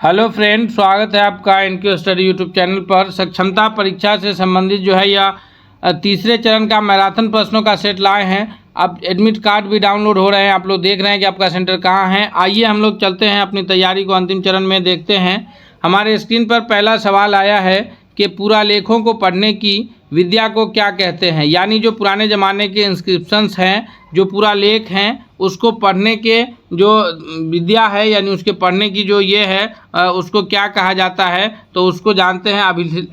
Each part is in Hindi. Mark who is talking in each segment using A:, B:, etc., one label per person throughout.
A: हेलो फ्रेंड, स्वागत है आपका इनक्यू स्टडी यूट्यूब चैनल पर। सक्षमता परीक्षा से संबंधित जो है यह तीसरे चरण का मैराथन प्रश्नों का सेट लाए हैं। अब एडमिट कार्ड भी डाउनलोड हो रहे हैं, आप लोग देख रहे हैं कि आपका सेंटर कहाँ है। आइए हम लोग चलते हैं अपनी तैयारी को अंतिम चरण में देखते हैं। हमारे स्क्रीन पर पहला सवाल आया है कि पुरालेखों को पढ़ने की विद्या को क्या कहते हैं। यानी जो पुराने ज़माने के इंस्क्रिप्शंस हैं, जो पुरालेख हैं, उसको पढ़ने के जो विद्या है यानी उसके पढ़ने की जो ये है उसको क्या कहा जाता है, तो उसको जानते हैं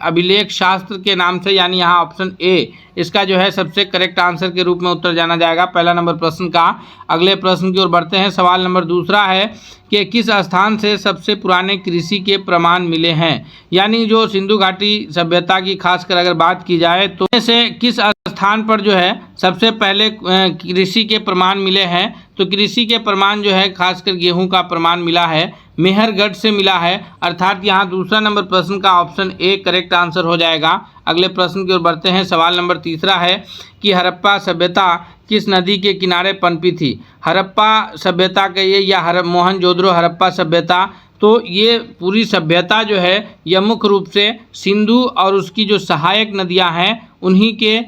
A: अभिलेख शास्त्र के नाम से। यानी यहाँ ऑप्शन ए इसका जो है सबसे करेक्ट आंसर के रूप में उत्तर जाना जाएगा पहला नंबर प्रश्न का। अगले प्रश्न की ओर बढ़ते हैं। सवाल नंबर दूसरा है कि किस स्थान से सबसे पुराने कृषि के प्रमाण मिले हैं। यानी जो सिंधु घाटी सभ्यता की खासकर अगर बात की जाए तो से किस स्थान पर जो है सबसे पहले कृषि के प्रमाण मिले हैं, तो कृषि के प्रमाण जो है खासकर गेहूं का प्रमाण मिला है मेहरगढ़ से मिला है। अर्थात यहाँ दूसरा नंबर प्रश्न का ऑप्शन ए करेक्ट आंसर हो जाएगा। अगले प्रश्न की ओर बढ़ते हैं। सवाल नंबर तीसरा है कि हड़प्पा सभ्यता किस नदी के किनारे पनपी थी। हड़प्पा सभ्यता कहिए या मोहनजोदड़ो हड़प्पा सभ्यता, तो ये पूरी सभ्यता जो है यह मुख्य रूप से सिंधु और उसकी जो सहायक नदियां हैं उन्हीं के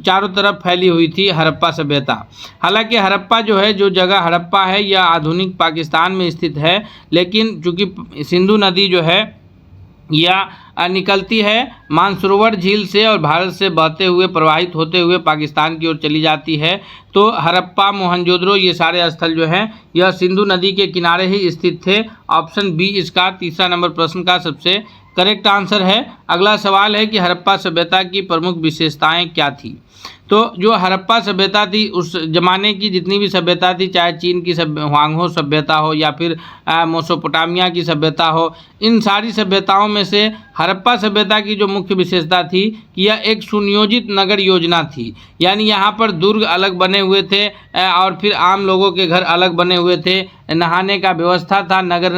A: चारों तरफ फैली हुई थी हड़प्पा सभ्यता। हालांकि हड़प्पा जो है, जो जगह हड़प्पा है यह आधुनिक पाकिस्तान में स्थित है, लेकिन चूँकि सिंधु नदी जो है यह निकलती है मानसरोवर झील से और भारत से बहते हुए प्रवाहित होते हुए पाकिस्तान की ओर चली जाती है। तो हड़प्पा मोहनजोदड़ो ये सारे स्थल जो हैं यह सिंधु नदी के किनारे ही स्थित थे। ऑप्शन बी इसका तीसरा नंबर प्रश्न का सबसे करेक्ट आंसर है। अगला सवाल है कि हड़प्पा सभ्यता की प्रमुख विशेषताएं क्या थी। तो जो हड़प्पा सभ्यता थी उस जमाने की जितनी भी सभ्यता थी, चाहे चीन की ह्वांगहो सभ्यता हो या फिर मेसोपोटामिया की सभ्यता हो, इन सारी सभ्यताओं में से हड़प्पा सभ्यता की जो मुख्य विशेषता थी कि यह एक सुनियोजित नगर योजना थी। यानी यहाँ पर दुर्ग अलग बने हुए थे और फिर आम लोगों के घर अलग बने हुए थे। नहाने का व्यवस्था था, नगर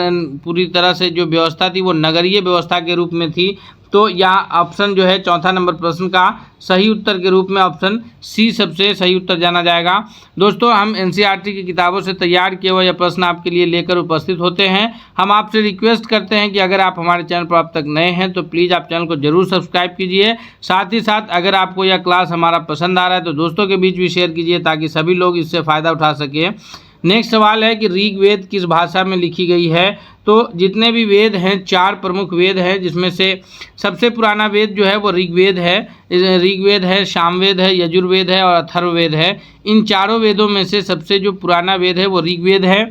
A: पूरी तरह से जो व्यवस्था थी वो नगरीय व्यवस्था के रूप में थी। तो यहाँ ऑप्शन जो है चौथा नंबर प्रश्न का सही उत्तर के रूप में ऑप्शन सी सबसे सही उत्तर जाना जाएगा। दोस्तों, हम एनसीईआरटी की किताबों से तैयार किए हुए यह प्रश्न आपके लिए लेकर उपस्थित होते हैं। हम आपसे रिक्वेस्ट करते हैं कि अगर आप हमारे चैनल पर अब तक नए हैं तो प्लीज़ आप चैनल को जरूर सब्सक्राइब कीजिए। साथ ही साथ अगर आपको यह क्लास हमारा पसंद आ रहा है तो दोस्तों के बीच भी शेयर कीजिए ताकि सभी लोग इससे फ़ायदा उठा सकें। नेक्स्ट सवाल है कि ऋग्वेद किस भाषा में लिखी गई है। तो जितने भी वेद हैं, 4 प्रमुख वेद हैं, जिसमें से सबसे पुराना वेद जो है वो ऋग्वेद है। ऋग्वेद है, सामवेद है, यजुर्वेद है और अथर्ववेद है। इन चारों वेदों में से सबसे जो पुराना वेद है वो ऋग्वेद है।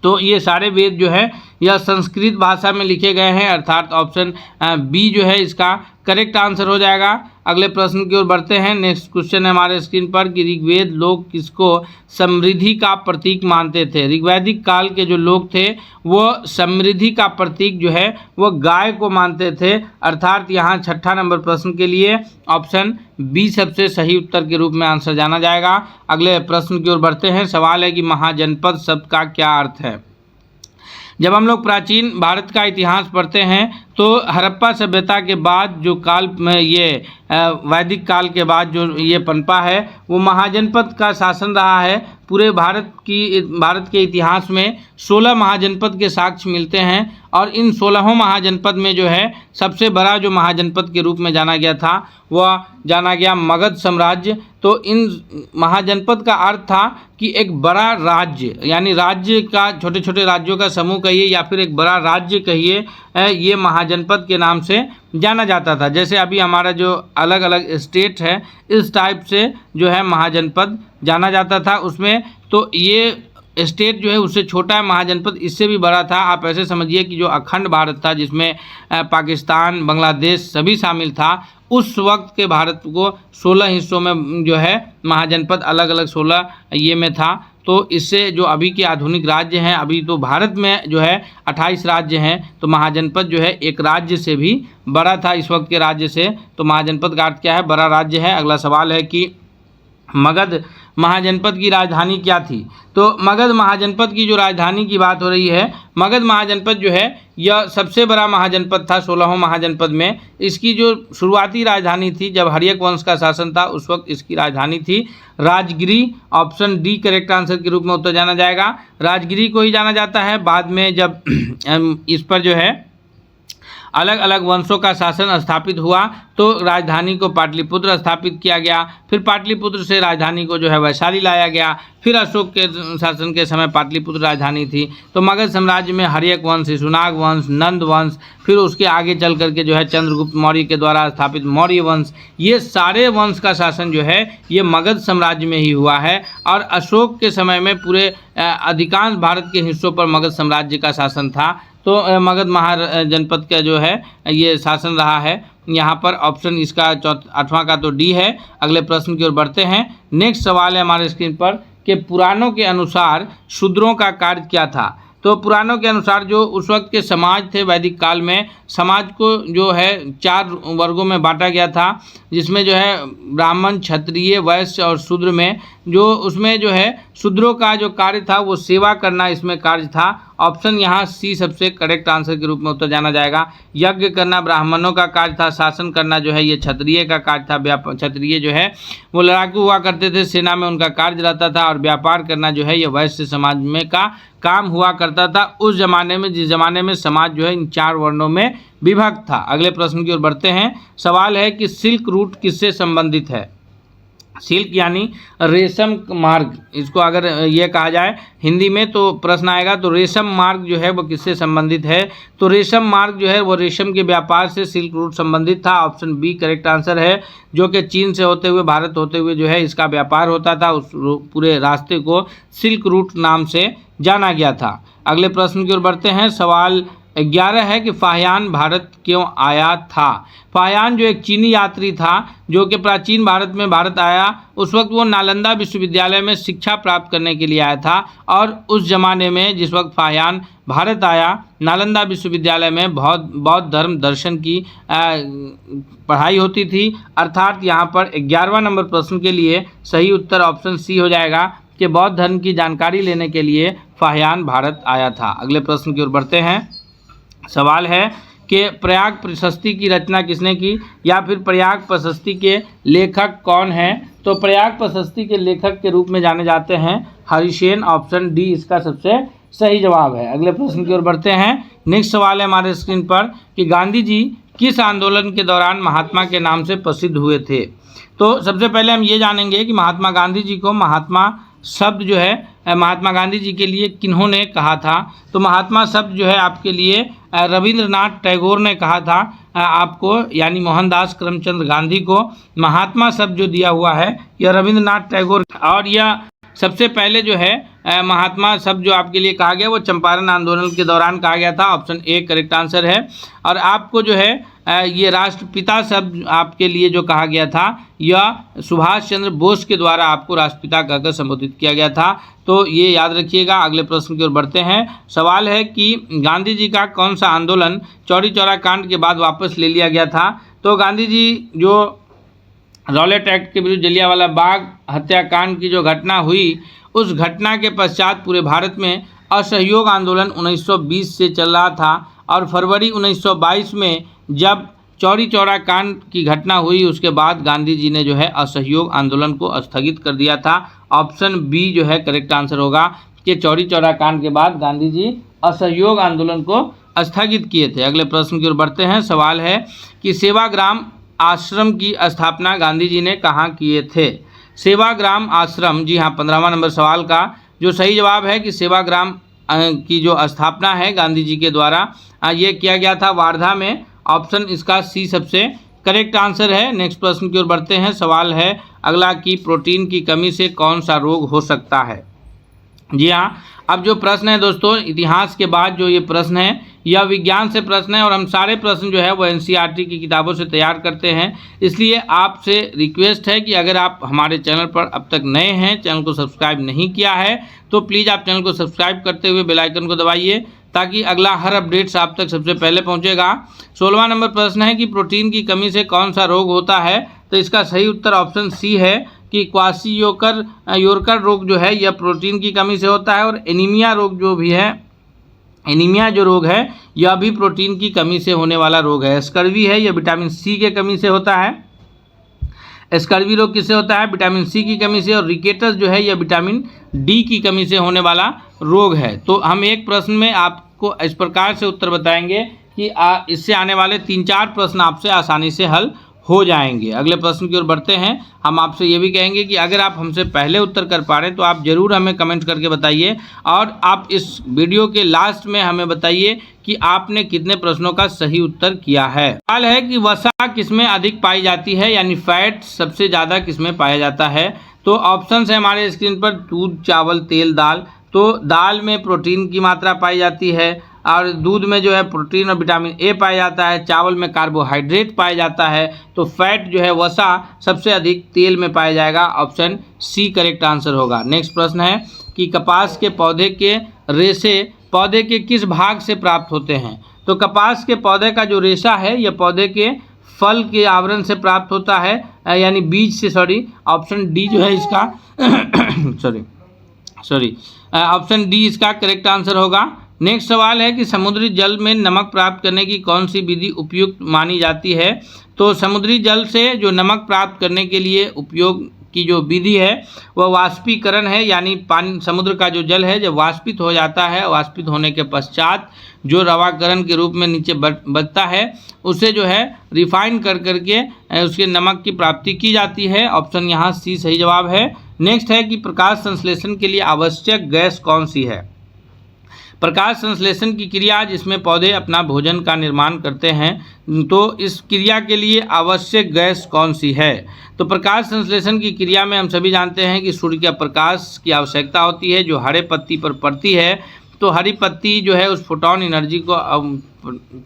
A: तो ये सारे वेद जो है यह संस्कृत भाषा में लिखे गए हैं, अर्थात ऑप्शन बी जो है इसका करेक्ट आंसर हो जाएगा। अगले प्रश्न की ओर बढ़ते हैं। नेक्स्ट क्वेश्चन है हमारे स्क्रीन पर कि ऋग्वेद लोग किसको समृद्धि का प्रतीक मानते थे। ऋग्वैदिक काल के जो लोग थे वो समृद्धि का प्रतीक जो है वो गाय को मानते थे। अर्थात यहाँ छठा नंबर प्रश्न के लिए ऑप्शन बी सबसे सही उत्तर के रूप में आंसर जाना जाएगा। अगले प्रश्न की ओर बढ़ते हैं। सवाल है कि महाजनपद शब्द का क्या अर्थ है। जब हम लोग प्राचीन भारत का इतिहास पढ़ते हैं तो हड़प्पा सभ्यता के बाद जो काल में ये वैदिक काल के बाद जो ये पनपा है वो महाजनपद का शासन रहा है। पूरे भारत के इतिहास में 16 महाजनपद के साक्ष्य मिलते हैं और इन 16 महाजनपद में जो है सबसे बड़ा जो महाजनपद के रूप में जाना गया था वह जाना गया मगध साम्राज्य। तो इन महाजनपद का अर्थ था कि एक बड़ा राज्य, यानी राज्य का छोटे छोटे राज्यों का समूह कहिए या फिर एक बड़ा राज्य कहिए, ये महाजनपद के नाम से जाना जाता था। जैसे अभी हमारा जो अलग अलग स्टेट है इस टाइप से जो है महाजनपद जाना जाता था उसमें। तो ये स्टेट जो है उससे छोटा है, महाजनपद इससे भी बड़ा था। आप ऐसे समझिए कि जो अखंड भारत था जिसमें पाकिस्तान, बांग्लादेश सभी शामिल था, उस वक्त के भारत को 16 हिस्सों में जो है महाजनपद अलग अलग 16 ये में था। तो इससे जो अभी के आधुनिक राज्य हैं, अभी तो भारत में जो है 28 राज्य हैं, तो महाजनपद जो है एक राज्य से भी बड़ा था इस वक्त के राज्य से। तो महाजनपद का अर्थ क्या है, बड़ा राज्य है। अगला सवाल है कि मगध महाजनपद की राजधानी क्या थी? तो मगध महाजनपद की जो राजधानी की बात हो रही है, मगध महाजनपद जो है यह सबसे बड़ा महाजनपद था 16वें महाजनपद में। इसकी जो शुरुआती राजधानी थी, जब हर्यक वंश का शासन था उस वक्त इसकी राजधानी थी Rajagiri. Option D correct answer के रूप में उत्तर जाना जाएगा। राजगिरी को ही जाना जाता है। बाद में जब इस पर जो है अलग अलग वंशों का शासन स्थापित हुआ तो राजधानी को पाटलिपुत्र स्थापित किया गया। फिर पाटलिपुत्र से राजधानी को जो है वैशाली लाया गया। फिर अशोक के शासन के समय पाटलिपुत्र राजधानी थी। तो मगध साम्राज्य में हर्यक वंश, शिशुनाग वंश, नंद वंश, फिर उसके आगे चल करके जो है चंद्रगुप्त मौर्य के द्वारा स्थापित मौर्य वंश, ये सारे वंश का शासन जो है ये मगध साम्राज्य में ही हुआ है। और अशोक के समय में पूरे अधिकांश भारत के हिस्सों पर मगध साम्राज्य का शासन था। तो मगध महाजनपद का जो है ये शासन रहा है। यहाँ पर ऑप्शन इसका 8वां का तो डी है। अगले प्रश्न की ओर बढ़ते हैं। नेक्स्ट सवाल है हमारे स्क्रीन पर कि पुराणों के अनुसार शूद्रों का कार्य क्या था? तो पुराणों के अनुसार जो उस वक्त के समाज थे वैदिक काल में, समाज को जो है 4 वर्गों में बांटा गया था, जिसमें जो है ब्राह्मण, क्षत्रिय, वैश्य और शूद्र में जो उसमें जो है शूद्रों का जो कार्य था वो सेवा करना इसमें कार्य था। ऑप्शन यहाँ सी सबसे करेक्ट आंसर के रूप में उत्तर जाना जाएगा। यज्ञ करना ब्राह्मणों का कार्य था, शासन करना जो है ये क्षत्रिय का कार्य था। क्षत्रिय जो है वो लड़ाकू हुआ करते थे, सेना में उनका कार्य रहता था। और व्यापार करना जो है ये वैश्य समाज में का काम हुआ करता था उस जमाने में, जिस जमाने में समाज जो है इन 4 वर्णों में विभक्त था। अगले प्रश्न की ओर बढ़ते हैं। सवाल है कि सिल्क रूट किससे संबंधित है? सिल्क यानी रेशम मार्ग, इसको अगर ये कहा जाए हिंदी में तो प्रश्न आएगा तो रेशम मार्ग जो है वो किससे संबंधित है? तो रेशम मार्ग जो है वो रेशम के व्यापार से सिल्क रूट संबंधित था। ऑप्शन बी करेक्ट आंसर है, जो कि चीन से होते हुए भारत होते हुए जो है इसका व्यापार होता था। उस पूरे रास्ते को सिल्क रूट नाम से जाना गया था। अगले प्रश्न की ओर बढ़ते हैं। सवाल 11 है कि फाहियान भारत क्यों आया था? फाहियान जो एक चीनी यात्री था जो कि प्राचीन भारत में भारत आया, उस वक्त वो नालंदा विश्वविद्यालय में शिक्षा प्राप्त करने के लिए आया था। और उस जमाने में जिस वक्त फाहियान भारत आया, नालंदा विश्वविद्यालय में बौद्ध धर्म दर्शन की पढ़ाई होती थी। अर्थात यहाँ पर 11वां नंबर प्रश्न के लिए सही उत्तर ऑप्शन सी हो जाएगा कि बौद्ध धर्म की जानकारी लेने के लिए फाहियान भारत आया था। अगले प्रश्न की ओर बढ़ते हैं। सवाल है कि प्रयाग प्रशस्ति की रचना किसने की, या फिर प्रयाग प्रशस्ति के लेखक कौन हैं? तो प्रयाग प्रशस्ति के लेखक के रूप में जाने जाते हैं हरिसेन। ऑप्शन डी इसका सबसे सही जवाब है। अगले प्रश्न की ओर बढ़ते हैं। नेक्स्ट सवाल है हमारे स्क्रीन पर कि गांधी जी किस आंदोलन के दौरान महात्मा के नाम से प्रसिद्ध हुए थे? तो सबसे पहले हम ये जानेंगे कि महात्मा गांधी जी को महात्मा शब्द जो है महात्मा गांधी जी के लिए किन्होंने कहा था? तो महात्मा शब्द जो है आपके लिए रविंद्रनाथ टैगोर ने कहा था आपको, यानी मोहनदास करमचंद गांधी को महात्मा शब्द जो दिया हुआ है यह रविंद्रनाथ टैगोर। और यह सबसे पहले जो है महात्मा शब्द जो आपके लिए कहा गया वो चंपारण आंदोलन के दौरान कहा गया था। ऑप्शन ए करेक्ट आंसर है। और आपको जो है ये राष्ट्रपिता शब्द आपके लिए जो कहा गया था यह सुभाष चंद्र बोस के द्वारा आपको राष्ट्रपिता कहकर संबोधित किया गया था। तो ये याद रखिएगा। अगले प्रश्न की ओर बढ़ते हैं। सवाल है कि गांधी जी का कौन सा आंदोलन चौरी चौरा कांड के बाद वापस ले लिया गया था? तो गांधी जी जो रॉलेट एक्ट के विरुद्ध जलियांवाला बाग हत्याकांड की जो घटना हुई, उस घटना के पश्चात पूरे भारत में असहयोग आंदोलन 1920 से चल रहा था। और फरवरी 1922 में जब चौरी चौरा कांड की घटना हुई उसके बाद गांधी जी ने जो है असहयोग आंदोलन को स्थगित कर दिया था। ऑप्शन बी जो है करेक्ट आंसर होगा कि चौरी चौरा कांड के बाद गांधी जी असहयोग आंदोलन को स्थगित किए थे। अगले प्रश्न की ओर बढ़ते हैं। सवाल है कि सेवाग्राम आश्रम की स्थापना गांधी जी ने कहाँ किए थे? सेवाग्राम आश्रम, जी हाँ, 15वां नंबर सवाल का जो सही जवाब है कि सेवाग्राम की जो स्थापना है गांधी जी के द्वारा ये किया गया था वार्धा में। ऑप्शन इसका सी सबसे करेक्ट आंसर है। नेक्स्ट प्रश्न की ओर बढ़ते हैं। सवाल है अगला कि प्रोटीन की कमी से कौन सा रोग हो सकता है? जी हाँ, अब जो प्रश्न है दोस्तों, इतिहास के बाद जो ये प्रश्न है यह विज्ञान से प्रश्न है और हम सारे प्रश्न जो है वो एनसीईआरटी की किताबों से तैयार करते हैं। इसलिए आपसे रिक्वेस्ट है कि अगर आप हमारे चैनल पर अब तक नए हैं, चैनल को सब्सक्राइब नहीं किया है, तो प्लीज़ आप चैनल को सब्सक्राइब करते हुए बेल आइकन को दबाइए ताकि अगला हर अपडेट्स आप तक सबसे पहले पहुंचेगा। 16वां नंबर प्रश्न है कि प्रोटीन की कमी से कौन सा रोग होता है? तो इसका सही उत्तर ऑप्शन सी है कि क्वाशियोकर रोग जो है यह प्रोटीन की कमी से होता है, और एनीमिया रोग जो भी है, एनीमिया जो रोग है यह भी प्रोटीन की कमी से होने वाला रोग है। स्कर्वी है यह विटामिन सी के कमी से होता है। स्कर्वी रोग किससे होता है? विटामिन सी की कमी से। और रिकेटस जो है यह विटामिन डी की कमी से होने वाला रोग है। तो हम एक प्रश्न में आपको इस प्रकार से उत्तर बताएंगे कि इससे आने वाले 3-4 प्रश्न आपसे आसानी से हल हो जाएंगे। अगले प्रश्न की ओर बढ़ते हैं। हम आपसे ये भी कहेंगे कि अगर आप हमसे पहले उत्तर कर पा रहे हैं तो आप ज़रूर हमें कमेंट करके बताइए, और आप इस वीडियो के लास्ट में हमें बताइए कि आपने कितने प्रश्नों का सही उत्तर किया है। सवाल है कि वसा किसमें अधिक पाई जाती है, यानी फैट सबसे ज़्यादा किसमें पाया जाता है। तो ऑप्शन है हमारे स्क्रीन पर, दूध, चावल, तेल, दाल। तो दाल में प्रोटीन की मात्रा पाई जाती है, और दूध में जो है प्रोटीन और विटामिन ए पाया जाता है, चावल में कार्बोहाइड्रेट पाया जाता है। तो फैट जो है वसा सबसे अधिक तेल में पाया जाएगा। ऑप्शन सी करेक्ट आंसर होगा। नेक्स्ट प्रश्न है कि कपास के पौधे के रेशे पौधे के किस भाग से प्राप्त होते हैं। तो कपास के पौधे का जो रेशा है यह पौधे के फल के आवरण से प्राप्त होता है, यानी बीज से। ऑप्शन डी जो है इसका ऑप्शन डी इसका करेक्ट आंसर होगा। नेक्स्ट सवाल है कि समुद्री जल में नमक प्राप्त करने की कौन सी विधि उपयुक्त मानी जाती है। तो समुद्री जल से जो नमक प्राप्त करने के लिए उपयोग की जो विधि है वह वाष्पीकरण है, यानी पानी, समुद्र का जो जल है जब वाष्पित हो जाता है, वाष्पित होने के पश्चात जो रवाकरण के रूप में नीचे बचता है उसे जो है रिफाइन कर करके उसके नमक की प्राप्ति की जाती है। ऑप्शन यहाँ सी सही जवाब है। नेक्स्ट है कि प्रकाश संश्लेषण के लिए आवश्यक गैस कौन सी है। प्रकाश संश्लेषण की क्रिया जिसमें पौधे अपना भोजन का निर्माण करते हैं, तो इस क्रिया के लिए आवश्यक गैस कौन सी है। तो प्रकाश संश्लेषण की क्रिया में हम सभी जानते हैं कि सूर्य का प्रकाश की आवश्यकता होती है जो हरे पत्ती पर पड़ती है। तो हरी पत्ती जो है उस फोटोन एनर्जी को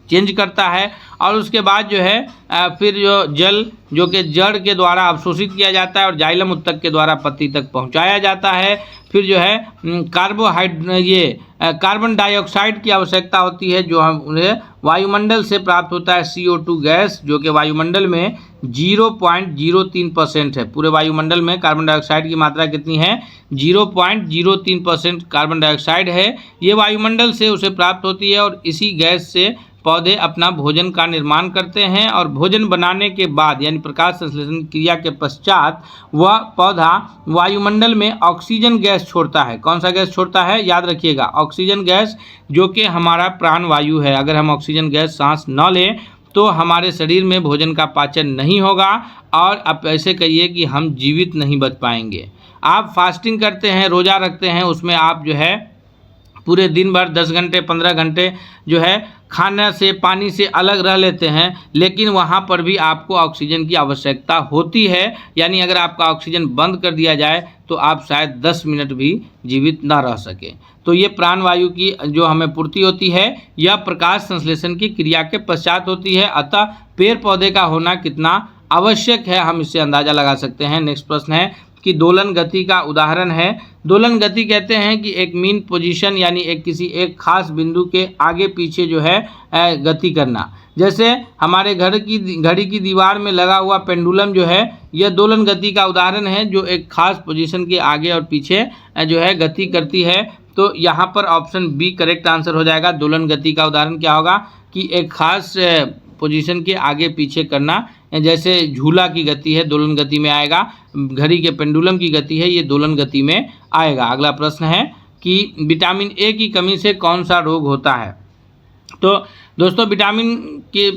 A: चेंज करता है, और उसके बाद जो है फिर जो जल जो कि जड़ के द्वारा अवशोषित किया जाता है और जाइलम उत्तक के द्वारा पत्ती तक पहुंचाया जाता है। फिर जो है कार्बन डाइऑक्साइड की आवश्यकता होती है जो हम उन्हें वायुमंडल से प्राप्त होता है, CO2 गैस, जो कि वायुमंडल में 0.03% है। पूरे वायुमंडल में कार्बन डाइऑक्साइड की मात्रा कितनी है? 0.03% कार्बन डाइऑक्साइड है। ये वायुमंडल से उसे प्राप्त होती है, और इसी गैस से पौधे अपना भोजन का निर्माण करते हैं। और भोजन बनाने के बाद यानी प्रकाश संश्लेषण क्रिया के पश्चात वह पौधा वायुमंडल में ऑक्सीजन गैस छोड़ता है। कौन सा गैस छोड़ता है? याद रखिएगा, ऑक्सीजन गैस, जो कि हमारा प्राण वायु है। अगर हम ऑक्सीजन गैस सांस न लें तो हमारे शरीर में भोजन का पाचन नहीं होगा, और आप ऐसे कहिए कि हम जीवित नहीं बच पाएंगे। आप फास्टिंग करते हैं, रोज़ा रखते हैं, उसमें आप जो है पूरे दिन भर 10 घंटे 15 घंटे जो है खाने से, पानी से अलग रह लेते हैं, लेकिन वहाँ पर भी आपको ऑक्सीजन की आवश्यकता होती है। यानी अगर आपका ऑक्सीजन बंद कर दिया जाए तो आप शायद 10 मिनट भी जीवित ना रह सके। तो ये प्राणवायु की जो हमें पूर्ति होती है यह प्रकाश संश्लेषण की क्रिया के पश्चात होती है। अतः पेड़ पौधे का होना कितना आवश्यक है हम इससे अंदाज़ा लगा सकते हैं। नेक्स्ट प्रश्न है कि दोलन गति का उदाहरण है। दोलन गति कहते हैं कि एक मीन पोजीशन, यानी किसी एक खास बिंदु के आगे पीछे जो है गति करना। जैसे हमारे घड़ी की दीवार में लगा हुआ पेंडुलम जो है यह दोलन गति का उदाहरण है, जो एक खास पोजीशन के आगे और पीछे जो है गति करती है। तो यहाँ पर ऑप्शन बी करेक्ट आंसर हो जाएगा। दोलन गति का उदाहरण क्या होगा कि एक खास पोजीशन के आगे पीछे करना, जैसे झूला की गति है दोलन गति में आएगा, घड़ी के पेंडुलम की गति है ये दोलन गति में आएगा। अगला प्रश्न है कि विटामिन ए की कमी से कौन सा रोग होता है। तो दोस्तों विटामिन के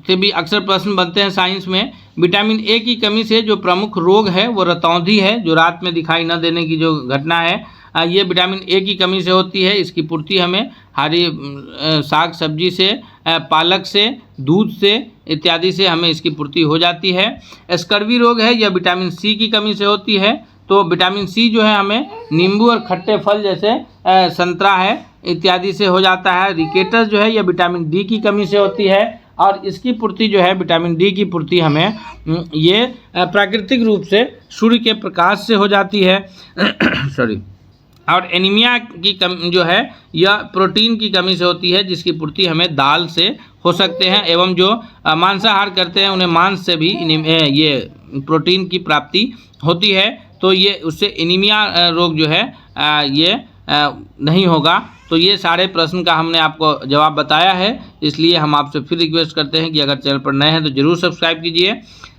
A: से भी अक्सर प्रश्न बनते हैं साइंस में। विटामिन ए की कमी से जो प्रमुख रोग है वो रतौंधी है, जो रात में दिखाई न देने की जो घटना है ये विटामिन ए की कमी से होती है। इसकी पूर्ति हमें हरी साग सब्जी से, पालक से, दूध से इत्यादि से हमें इसकी पूर्ति हो जाती है। स्कर्वी रोग है यह विटामिन सी की कमी से होती है। तो विटामिन सी जो है हमें नींबू और खट्टे फल जैसे संतरा है इत्यादि से हो जाता है। रिकेटस जो है यह विटामिन डी की कमी से होती है, और इसकी पूर्ति जो है विटामिन डी की पूर्ति हमें प्राकृतिक रूप से सूर्य के प्रकाश से हो जाती है। और एनीमिया की कमी जो है यह प्रोटीन की कमी से होती है, जिसकी पूर्ति हमें दाल से हो सकते हैं। एवं जो मांसाहार करते हैं उन्हें मांस से भी ये प्रोटीन की प्राप्ति होती है, तो ये उससे एनीमिया रोग जो है ये नहीं होगा। तो ये सारे प्रश्न का हमने आपको जवाब बताया है, इसलिए हम आपसे फिर रिक्वेस्ट करते हैं कि अगर चैनल पर नए हैं तो ज़रूर सब्सक्राइब कीजिए।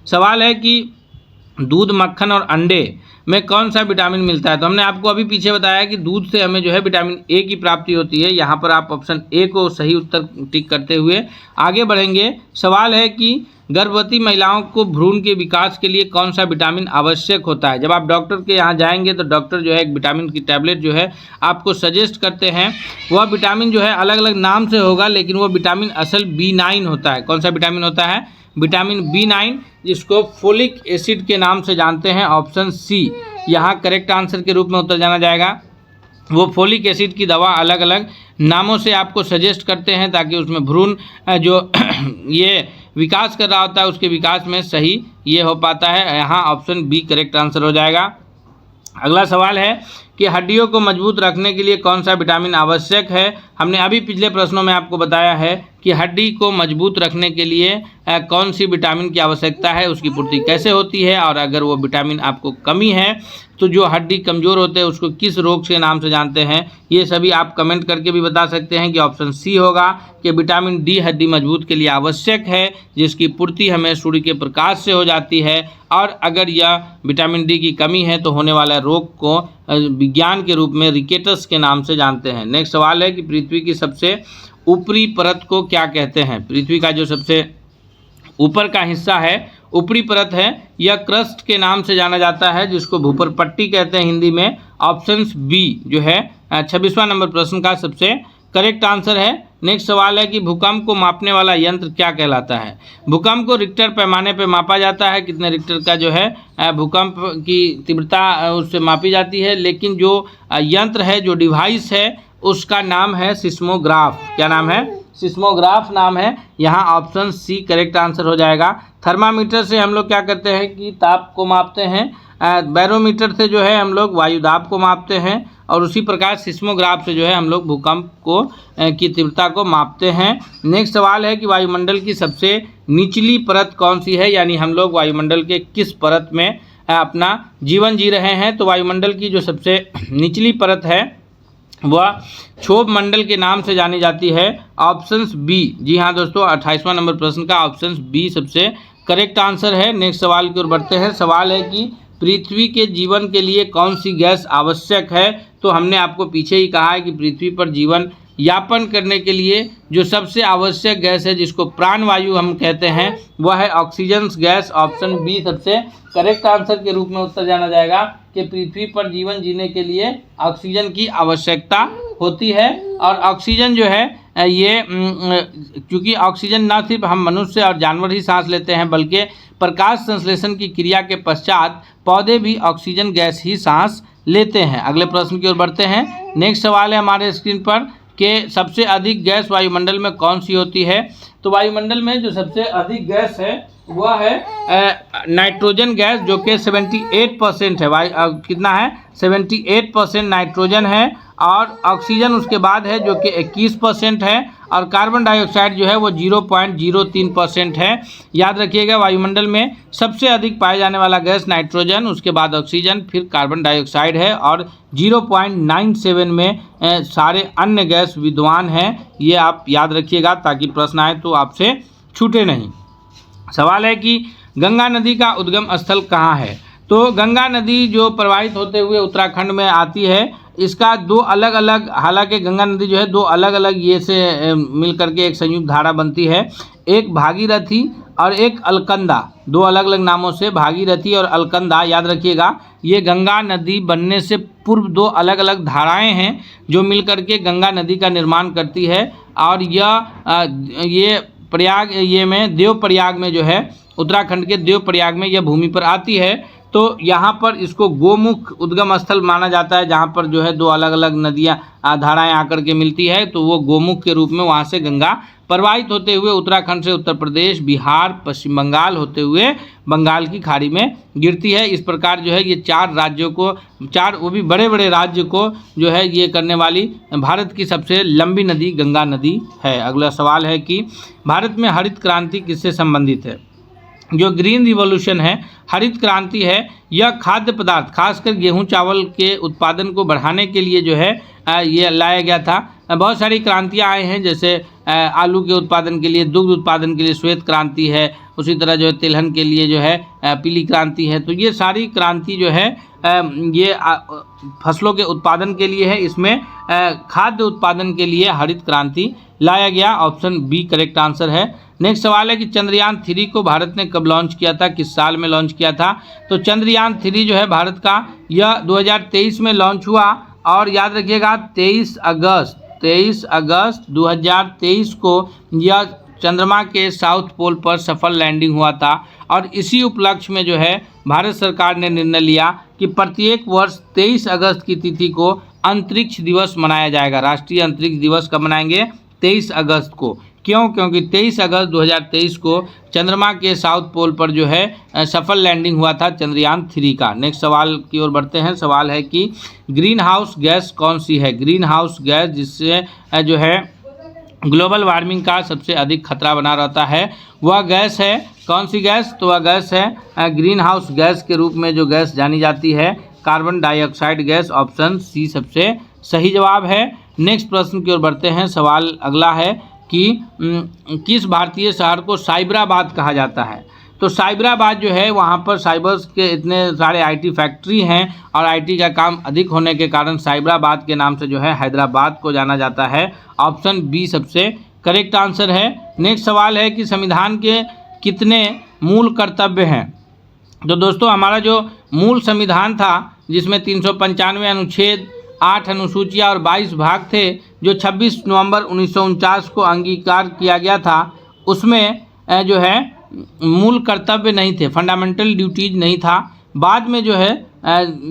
A: सवाल है कि दूध, मक्खन और अंडे में कौन सा विटामिन मिलता है। तो हमने आपको अभी पीछे बताया कि दूध से हमें जो है विटामिन ए की प्राप्ति होती है। यहाँ पर आप ऑप्शन ए को सही उत्तर टिक करते हुए आगे बढ़ेंगे। सवाल है कि गर्भवती महिलाओं को भ्रूण के विकास के लिए कौन सा विटामिन आवश्यक होता है। जब आप डॉक्टर के यहाँ जाएंगे तो डॉक्टर जो है एक विटामिन की टैबलेट जो है आपको सजेस्ट करते हैं। वह विटामिन जो है अलग अलग नाम से होगा, लेकिन वह विटामिन असल B9 होता है। कौन सा विटामिन होता है? विटामिन B9, जिसको फोलिक एसिड के नाम से जानते हैं। ऑप्शन सी यहाँ करेक्ट आंसर के रूप में उत्तर जाना जाएगा। वो फोलिक एसिड की दवा अलग अलग नामों से आपको सजेस्ट करते हैं ताकि उसमें भ्रूण जो ये विकास कर रहा होता है उसके विकास में सही ये हो पाता है। यहाँ ऑप्शन बी करेक्ट आंसर हो जाएगा। अगला सवाल है कि हड्डियों को मजबूत रखने के लिए कौन सा विटामिन आवश्यक है। हमने अभी पिछले प्रश्नों में आपको बताया है कि हड्डी को मजबूत रखने के लिए कौन सी विटामिन की आवश्यकता है, उसकी पूर्ति कैसे होती है, और अगर वो विटामिन आपको कमी है तो जो हड्डी कमज़ोर होते हैं उसको किस रोग के नाम से जानते हैं। ये सभी आप कमेंट करके भी बता सकते हैं कि ऑप्शन सी होगा कि विटामिन डी हड्डी मजबूत के लिए आवश्यक है, जिसकी पूर्ति हमें सूर्य के प्रकाश से हो जाती है। और अगर यह विटामिन डी की कमी है तो होने वाला रोग को विज्ञान के रूप में रिकेटस के नाम से जानते हैं। नेक्स्ट सवाल है कि पृथ्वी की सबसे ऊपरी परत को क्या कहते हैं। पृथ्वी का जो सबसे ऊपर का हिस्सा है, ऊपरी परत है, यह क्रस्ट के नाम से जाना जाता है, जिसको भूपर पट्टी कहते हैं हिंदी में। ऑप्शन बी जो है 26वां नंबर प्रश्न का सबसे करेक्ट आंसर है। नेक्स्ट सवाल है कि भूकंप को मापने वाला यंत्र क्या कहलाता है। भूकंप को रिक्टर पैमाने पर मापा जाता है। कितने रिक्टर का जो है भूकंप की तीव्रता उससे मापी जाती है, लेकिन जो यंत्र है, जो डिवाइस है, उसका नाम है सिस्मोग्राफ। क्या नाम है? सिस्मोग्राफ नाम है। यहाँ ऑप्शन सी करेक्ट आंसर हो जाएगा। थर्मामीटर से हम लोग क्या करते हैं कि ताप को मापते हैं। बैरोमीटर से जो है हम लोग वायुदाब को मापते हैं, और उसी प्रकार सिस्मोग्राफ से जो है हम लोग भूकंप को की तीव्रता को मापते हैं। नेक्स्ट सवाल है कि वायुमंडल की सबसे निचली परत कौन सी है, यानी हम लोग वायुमंडल के किस परत में अपना जीवन जी रहे हैं। तो वायुमंडल की जो सबसे निचली परत है वह क्षोभ मंडल के नाम से जानी जाती है। ऑप्शन बी, जी हाँ दोस्तों, 28वां नंबर प्रश्न का ऑप्शन बी सबसे करेक्ट आंसर है। नेक्स्ट सवाल की ओर बढ़ते हैं। सवाल है कि पृथ्वी के जीवन के लिए कौन सी गैस आवश्यक है। तो हमने आपको पीछे ही कहा है कि पृथ्वी पर जीवन यापन करने के लिए जो सबसे आवश्यक गैस है, जिसको प्राणवायु हम कहते हैं, वह है ऑक्सीजन गैस। ऑप्शन बी सबसे करेक्ट आंसर के रूप में उत्तर जाना जाएगा कि पृथ्वी पर जीवन जीने के लिए ऑक्सीजन की आवश्यकता होती है। और ऑक्सीजन जो है ये क्योंकि ऑक्सीजन न सिर्फ हम मनुष्य और जानवर ही सांस लेते हैं, बल्कि प्रकाश संश्लेषण की क्रिया के पश्चात पौधे भी ऑक्सीजन गैस ही सांस लेते हैं। अगले प्रश्न की ओर बढ़ते हैं। नेक्स्ट सवाल है हमारे स्क्रीन पर कि सबसे अधिक गैस वायुमंडल में कौन सी होती है। तो वायुमंडल में जो सबसे अधिक गैस है वह है नाइट्रोजन गैस, जो कि 78% है। कितना है? 78% नाइट्रोजन है, और ऑक्सीजन उसके बाद है जो कि 21% है, और कार्बन डाइऑक्साइड जो है वो 0.03% है। याद रखिएगा, वायुमंडल में सबसे अधिक पाए जाने वाला गैस नाइट्रोजन, उसके बाद ऑक्सीजन, फिर कार्बन डाइऑक्साइड है, और 0.97 में सारे अन्य गैस विद्यमान हैं। ये आप याद रखिएगा ताकि प्रश्न आए तो आपसे छूटे नहीं। सवाल है कि गंगा नदी का उद्गम स्थल कहाँ है। तो गंगा नदी जो प्रवाहित होते हुए उत्तराखंड में आती है, इसका दो अलग अलग, हालांकि गंगा नदी जो है दो अलग अलग ये से मिल करके एक संयुक्त धारा बनती है। एक भागीरथी और एक अलकनंदा, दो अलग अलग नामों से भागीरथी और अलकनंदा। याद रखिएगा, ये गंगा नदी बनने से पूर्व दो अलग अलग धाराएं हैं जो मिल करके गंगा नदी का निर्माण करती है। और ये प्रयाग, ये में देवप्रयाग में जो है, उत्तराखंड के देवप्रयाग में यह भूमि पर आती है। तो यहाँ पर इसको गोमुख उद्गम स्थल माना जाता है, जहाँ पर जो है दो अलग अलग नदियाँ धाराएं आकर के मिलती है, तो वो गोमुख के रूप में वहाँ से गंगा प्रवाहित होते हुए उत्तराखंड से उत्तर प्रदेश, बिहार, पश्चिम बंगाल होते हुए बंगाल की खाड़ी में गिरती है। इस प्रकार जो है ये 4 राज्यों को, 4 वो भी बड़े बड़े राज्य को जो है ये करने वाली भारत की सबसे लंबी नदी गंगा नदी है। अगला सवाल है कि भारत में हरित क्रांति किससे संबंधित है? जो ग्रीन रिवॉल्यूशन है, हरित क्रांति है, यह खाद्य पदार्थ खासकर गेहूं चावल के उत्पादन को बढ़ाने के लिए जो है ये लाया गया था। बहुत सारी क्रांतियां आए हैं, जैसे आलू के उत्पादन के लिए, दुग्ध उत्पादन के लिए श्वेत क्रांति है, उसी तरह जो है तिलहन के लिए जो है पीली क्रांति है। तो ये सारी क्रांति जो है ये फसलों के उत्पादन के लिए है। इसमें खाद्य उत्पादन के लिए हरित क्रांति लाया गया। ऑप्शन बी करेक्ट आंसर है। नेक्स्ट सवाल है कि चंद्रयान 3 को भारत ने कब लॉन्च किया था, किस साल में लॉन्च किया था? तो चंद्रयान 3 जो है भारत का यह 2023 में लॉन्च हुआ, और याद रखिएगा 23 अगस्त 2023 को यह चंद्रमा के साउथ पोल पर सफल लैंडिंग हुआ था। और इसी उपलक्ष्य में जो है भारत सरकार ने निर्णय लिया कि प्रत्येक वर्ष 23 अगस्त की तिथि को अंतरिक्ष दिवस मनाया जाएगा। राष्ट्रीय अंतरिक्ष दिवस कब मनाएंगे? 23 अगस्त को। क्यों? क्योंकि 23 अगस्त 2023 को चंद्रमा के साउथ पोल पर जो है सफल लैंडिंग हुआ था चंद्रयान 3 का। नेक्स्ट सवाल की ओर बढ़ते हैं। सवाल है कि ग्रीन हाउस गैस कौन सी है? ग्रीन हाउस गैस जिससे जो है ग्लोबल वार्मिंग का सबसे अधिक खतरा बना रहता है, वह गैस है कौन सी गैस? तो वह गैस है ग्रीन हाउस गैस के रूप में जो गैस जानी जाती है carbon dioxide gas. Option C सबसे सही जवाब है। नेक्स्ट प्रश्न की ओर बढ़ते हैं। सवाल अगला है कि किस भारतीय शहर को साइबराबाद कहा जाता है? तो साइबराबाद जो है वहाँ पर साइबर्स के इतने सारे आईटी फैक्ट्री हैं और आईटी का काम अधिक होने के कारण साइबराबाद के नाम से जो है हैदराबाद को जाना जाता है। ऑप्शन बी सबसे करेक्ट आंसर है। नेक्स्ट सवाल है कि संविधान के कितने मूल कर्तव्य हैं? तो दोस्तों हमारा जो मूल संविधान था जिसमें 395 अनुच्छेद, 8 अनुसूचियाँ और 22 भाग थे, जो 26 नवंबर 1949 को अंगीकार किया गया था, उसमें जो है मूल कर्तव्य नहीं थे, फंडामेंटल ड्यूटीज नहीं था। बाद में जो है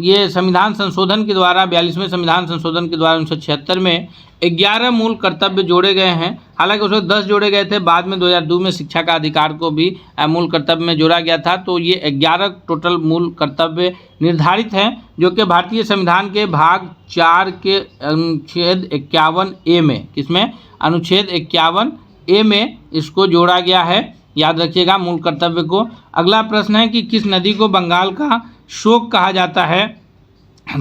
A: ये संविधान संशोधन के द्वारा 42वें संविधान संशोधन के द्वारा 1976 में 11 मूल कर्तव्य जोड़े गए हैं। हालांकि उसमें 10 जोड़े गए थे, बाद में 2002 में शिक्षा का अधिकार को भी मूल कर्तव्य में जोड़ा गया था। तो ये 11 टोटल मूल कर्तव्य निर्धारित हैं, जो कि भारतीय संविधान के भाग 4 के अनुच्छेद 51A में, किसमें? अनुच्छेद 51A में इसको जोड़ा गया है। याद रखिएगा मूल कर्तव्य को। अगला प्रश्न है कि किस नदी को बंगाल का शोक कहा जाता है?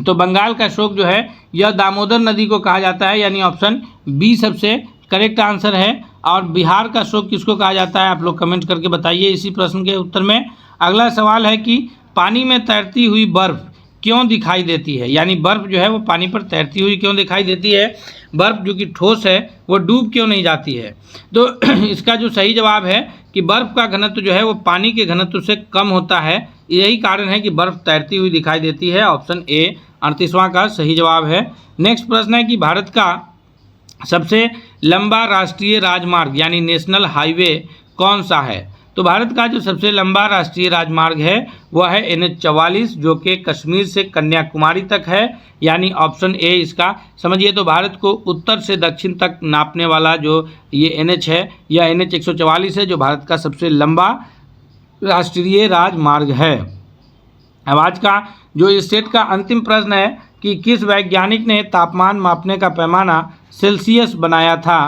A: तो बंगाल का शोक जो है यह दामोदर नदी को कहा जाता है, यानी ऑप्शन बी सबसे करेक्ट आंसर है। और बिहार का शोक किसको कहा जाता है? आप लोग कमेंट करके बताइए इसी प्रश्न के उत्तर में। अगला सवाल है कि पानी में तैरती हुई बर्फ क्यों दिखाई देती है? यानी बर्फ जो है वो पानी पर तैरती हुई क्यों दिखाई देती है? बर्फ जो कि ठोस है वो डूब क्यों नहीं जाती है? तो इसका जो सही जवाब है कि बर्फ का घनत्व जो है वो पानी के घनत्व से कम होता है। यही कारण है कि बर्फ तैरती हुई दिखाई देती है। ऑप्शन ए 38वां का सही जवाब है। नेक्स्ट प्रश्न है कि भारत का सबसे लंबा राष्ट्रीय राजमार्ग यानी नेशनल हाईवे कौन सा है? तो भारत का जो सबसे लंबा राष्ट्रीय राजमार्ग है वह है NH-44, जो कि कश्मीर से कन्याकुमारी तक है, यानी ऑप्शन ए इसका समझिए। तो भारत को उत्तर से दक्षिण तक नापने वाला जो ये NH है, यह NH-144 है, जो भारत का सबसे लंबा राष्ट्रीय राजमार्ग है। अब आज का जो इस सेट का अंतिम प्रश्न है कि किस वैज्ञानिक ने तापमान मापने का पैमाना सेल्सियस बनाया था?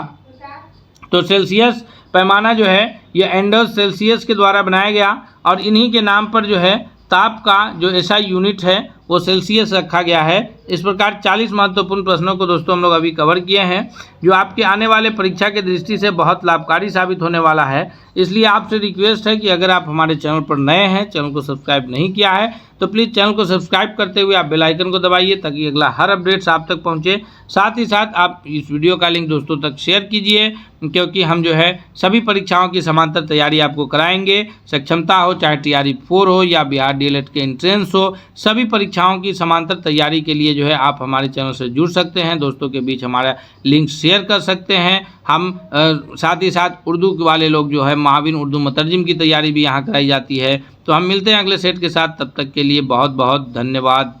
A: तो सेल्सियस पैमाना जो है यह एंडर्स सेल्सियस के द्वारा बनाया गया, और इन्हीं के नाम पर जो है ताप का जो SI यूनिट है वो सेल्सियस रखा गया है। इस प्रकार 40 महत्वपूर्ण प्रश्नों को दोस्तों हम लोग अभी कवर किए हैं, जो आपके आने वाले परीक्षा की दृष्टि से बहुत लाभकारी साबित होने वाला है। इसलिए आपसे रिक्वेस्ट है कि अगर आप हमारे चैनल पर नए हैं, चैनल को सब्सक्राइब नहीं किया है, तो प्लीज़ चैनल को सब्सक्राइब करते हुए आप बेल आइकन को दबाइए, ताकि अगला हर अपडेट्स आप तक पहुँचे। साथ ही साथ आप इस वीडियो का लिंक दोस्तों तक शेयर कीजिए, क्योंकि हम जो है सभी परीक्षाओं की समांतर तैयारी आपको कराएंगे। सक्षमता हो, चाहे TRE 4 हो या बिहार DLED के एंट्रेंस हो, सभी परीक्षाओं की समांतर तैयारी के लिए जो है आप हमारे चैनल से जुड़ सकते हैं, दोस्तों के बीच हमारा लिंक शेयर कर सकते हैं। हम साथ ही साथ उर्दू वाले लोग जो है महावीर उर्दू मुतरजिम की तैयारी भी यहाँ कराई जाती है। तो हम मिलते हैं अगले सेट के साथ, तब तक के लिए बहुत बहुत धन्यवाद।